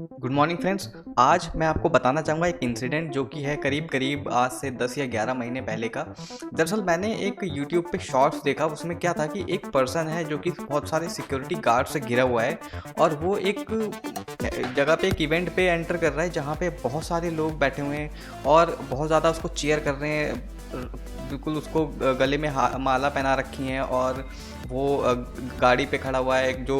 Good morning friends. आज मैं आपको बताना चाहूँगा एक इंसिडेंट जो कि है करीब आज से 10 या 11 महीने पहले का। दरअसल मैंने एक यूट्यूब पे शॉर्ट्स देखा, उसमें क्या था कि एक पर्सन है जो कि बहुत सारे सिक्योरिटी गार्ड से घिरा हुआ है और वो एक जगह पे एक इवेंट पे एंटर कर रहा है जहाँ पे बहुत सारे लोग बैठे हुए हैं और बहुत ज़्यादा उसको चीयर कर रहे हैं। बिल्कुल उसको गले में माला पहना रखी है और वो गाड़ी पे खड़ा हुआ है, जो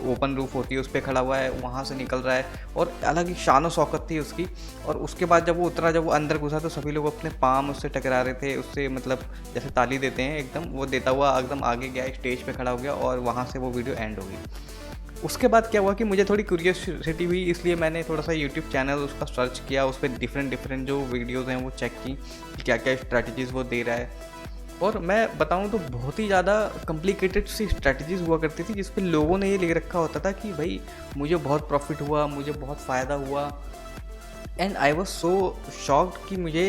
ओपन रूफ होती है उस पे खड़ा हुआ है, वहाँ से निकल रहा है और अलग ही शान और शौकत थी उसकी। और उसके बाद जब वो उतरा, जब वो अंदर घुसा तो सभी लोग अपने पाम उससे टकरा रहे थे, उससे मतलब जैसे ताली देते हैं एकदम वो देता हुआ एकदम आगे गया, स्टेज पे खड़ा हो गया और वहाँ से वो वीडियो एंड हो गई। उसके बाद क्या हुआ कि मुझे थोड़ी क्यूरियोसिटी हुई, इसलिए मैंने थोड़ा सा यूट्यूब चैनल उसका सर्च किया, उस पर डिफरेंट जो वीडियोज़ हैं वो चेक की कि क्या क्या स्ट्रैटेजीज़ वो दे रहा है। और मैं बताऊं तो बहुत ही ज़्यादा कॉम्प्लिकेटेड सी स्ट्रैटेजीज़ हुआ करती थी जिस पे लोगों ने ये लिख रखा होता था कि भाई मुझे बहुत प्रॉफिट हुआ, मुझे बहुत फ़ायदा हुआ। And I was so shocked कि मुझे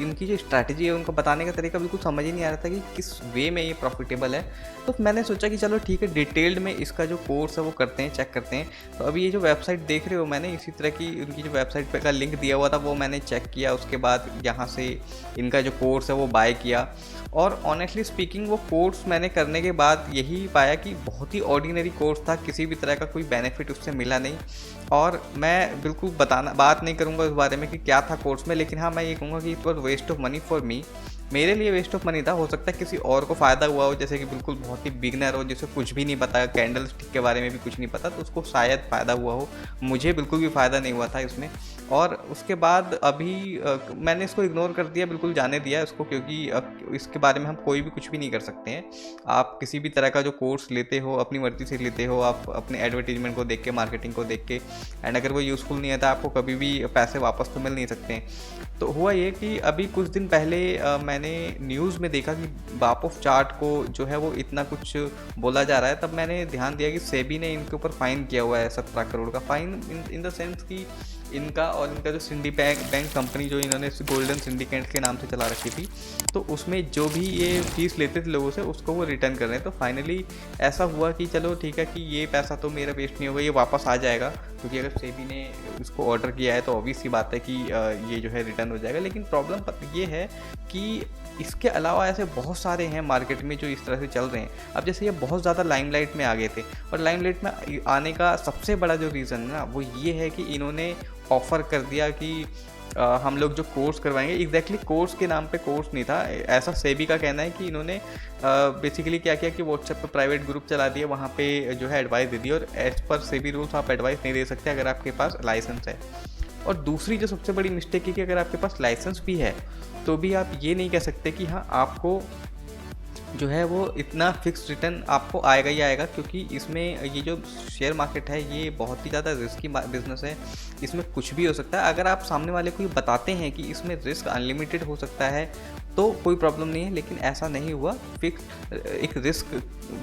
इनकी जो स्ट्रैटेजी है उनको बताने का तरीका बिल्कुल समझ ही नहीं आ रहा था कि किस वे में ये प्रॉफिटेबल है। तो मैंने सोचा कि चलो ठीक है, डिटेल्ड में इसका जो कोर्स है वो करते हैं, चेक करते हैं। तो अभी ये जो वेबसाइट देख रहे हो, मैंने इसी तरह की उनकी जो वेबसाइट पे का लिंक दिया हुआ था वो मैंने चेक किया। उसके बाद यहाँ से इनका जो कोर्स है वो बाय किया और ऑनेस्टली स्पीकिंग वो कोर्स मैंने करने के बाद यही पाया कि बहुत ही ऑर्डिनरी कोर्स था, किसी भी तरह का कोई बेनिफिट उससे मिला नहीं। और मैं बिल्कुल बात नहीं करूँगा उस बारे में कि क्या था कोर्स में, लेकिन हाँ मैं ये कहूँगा कि it was waste of money for me. मेरे लिए वेस्ट ऑफ मनी था। हो सकता है किसी और को फ़ायदा हुआ हो, जैसे कि बिल्कुल बहुत ही बिगनर हो जिसे कुछ भी नहीं पता, कैंडल स्टिक के बारे में भी कुछ नहीं पता, तो उसको शायद फ़ायदा हुआ हो। मुझे बिल्कुल भी फ़ायदा नहीं हुआ था इसमें। और उसके बाद अभी मैंने इसको इग्नोर कर दिया, बिल्कुल जाने दिया इसको, क्योंकि इसके बारे में हम कोई भी कुछ भी नहीं कर सकते हैं। आप किसी भी तरह का जो कोर्स लेते हो अपनी मर्ज़ी से लेते हो, आप अपने एडवर्टीजमेंट को देख के, मार्केटिंग को देख के, एंड अगर वो यूज़फुल नहीं है तो आपको कभी भी पैसे वापस तो मिल नहीं सकते हैं। तो हुआ ये कि अभी कुछ दिन पहले मैंने न्यूज़ में देखा कि बाप ऑफ चार्ट को जो है वो इतना कुछ बोला जा रहा है। तब मैंने ध्यान दिया कि सेबी ने इनके ऊपर फ़ाइन किया हुआ है 17 करोड़ का फ़ाइन, इन द सेंस कि इनका और इनका जो सिंडी बैंक कंपनी जो इन्होंने गोल्डन सिंडिकेट के नाम से चला रखी थी, तो उसमें जो भी ये फीस लेते थे लोगों से उसको वो रिटर्न कर रहे हैं। तो फाइनली ऐसा हुआ कि चलो ठीक है कि ये पैसा तो मेरा वेस्ट नहीं होगा, ये वापस आ जाएगा, क्योंकि अगर सेबी ने इसको ऑर्डर किया है तो ऑब्वियस सी बात है कि ये जो है रिटर्न हो जाएगा। लेकिन प्रॉब्लम ये है कि इसके अलावा ऐसे बहुत सारे हैं मार्केट में जो इस तरह से चल रहे हैं। अब जैसे ये बहुत ज़्यादा लाइमलाइट में आ गए थे, और लाइमलाइट में आने का सबसे बड़ा जो रीज़न है ना वो ये है कि इन्होंने ऑफ़र कर दिया कि हम लोग जो कोर्स करवाएंगे, एग्जैक्टली कोर्स के नाम पे कोर्स नहीं था, ऐसा सेबी का कहना है कि इन्होंने बेसिकली क्या किया कि व्हाट्सएप पे प्राइवेट ग्रुप चला दिया, वहाँ पे जो है एडवाइस दे दी। और एज पर सेबी रूल्स आप एडवाइस नहीं दे सकते अगर आपके पास लाइसेंस है। और दूसरी जो सबसे बड़ी मिस्टेक है कि अगर आपके पास लाइसेंस भी है तो भी आप ये नहीं कह सकते कि हाँ आपको जो है वो इतना फिक्स रिटर्न आपको आएगा ही आएगा, क्योंकि इसमें ये जो शेयर मार्केट है ये बहुत ही ज़्यादा रिस्की बिजनेस है। इसमें कुछ भी हो सकता है। अगर आप सामने वाले को ये बताते हैं कि इसमें रिस्क अनलिमिटेड हो सकता है तो कोई प्रॉब्लम नहीं है, लेकिन ऐसा नहीं हुआ। फिक्स एक रिस्क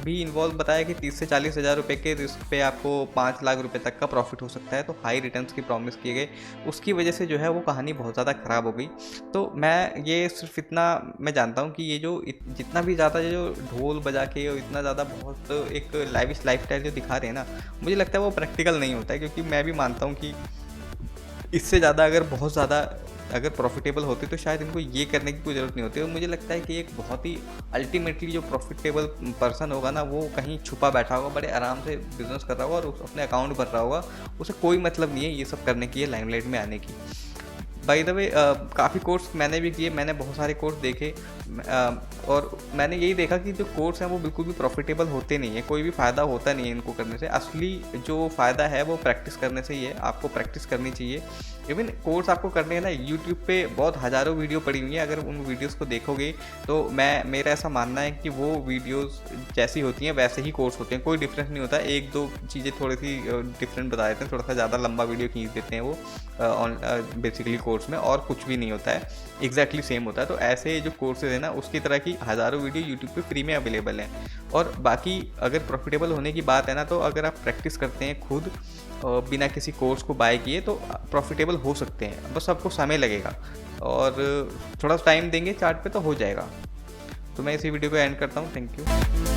भी इन्वॉल्व बताया कि 30 से 40 हज़ार रुपये के रिस्क पे आपको 5 लाख रुपए तक का प्रॉफिट हो सकता है। तो हाई रिटर्न्स की प्रॉमिस किए गए, उसकी वजह से जो है वो कहानी बहुत ज़्यादा ख़राब हो गई। तो मैं ये सिर्फ इतना मैं जानता हूँ कि ये जो जितना भी ज़्यादा जो ढोल बजा के और इतना ज़्यादा बहुत एक लाइविश लाइफस्टाइल जो दिखा रहे हैं ना, मुझे लगता है वो प्रैक्टिकल नहीं होता है। क्योंकि मैं भी मानता हूँ कि इससे ज़्यादा अगर बहुत ज़्यादा अगर प्रॉफिटेबल होती तो शायद इनको ये करने की कोई ज़रूरत नहीं होती। और मुझे लगता है कि एक बहुत ही अल्टीमेटली जो प्रॉफिटेबल पर्सन होगा ना वो कहीं छुपा बैठा होगा, बड़े आराम से बिजनेस कर रहा होगा और अपने अकाउंट भर रहा होगा, उसे कोई मतलब नहीं है ये सब करने की, लाइमलाइट में आने की। बाय द वे काफ़ी कोर्स मैंने भी किए, मैंने बहुत सारे कोर्स देखे और मैंने यही देखा कि जो कोर्स हैं वो बिल्कुल भी प्रॉफिटेबल होते नहीं है, कोई भी फ़ायदा होता नहीं है इनको करने से। असली जो फ़ायदा है वो प्रैक्टिस करने से ही है, आपको प्रैक्टिस करनी चाहिए। इवन कोर्स आपको करने हैं ना, यूट्यूब पे बहुत हज़ारों वीडियो पड़ी हुई हैं, अगर उन वीडियोज़ को देखोगे तो मेरा ऐसा मानना है कि वो वीडियोज़ जैसी होती हैं वैसे ही कोर्स होते हैं, कोई डिफरेंस नहीं होता। एक दो चीज़ें थोड़ी सी डिफरेंट बता देते हैं, थोड़ा सा ज़्यादा लंबा वीडियो खींच देते हैं वो बेसिकली कोर्स में, और कुछ भी नहीं होता है, एग्जैक्टली सेम होता है। तो ऐसे जो कोर्सेज है ना उसकी तरह की हज़ारों वीडियो यूट्यूब पे फ्री में अवेलेबल हैं। और बाकी अगर प्रॉफिटेबल होने की बात है ना, तो अगर आप प्रैक्टिस करते हैं खुद बिना किसी कोर्स को बाय किए तो प्रॉफिटेबल हो सकते हैं। बस आपको समय लगेगा और थोड़ा टाइम देंगे चार्ट पे तो हो जाएगा। तो मैं इसी वीडियो को एंड करता हूँ। Thank you.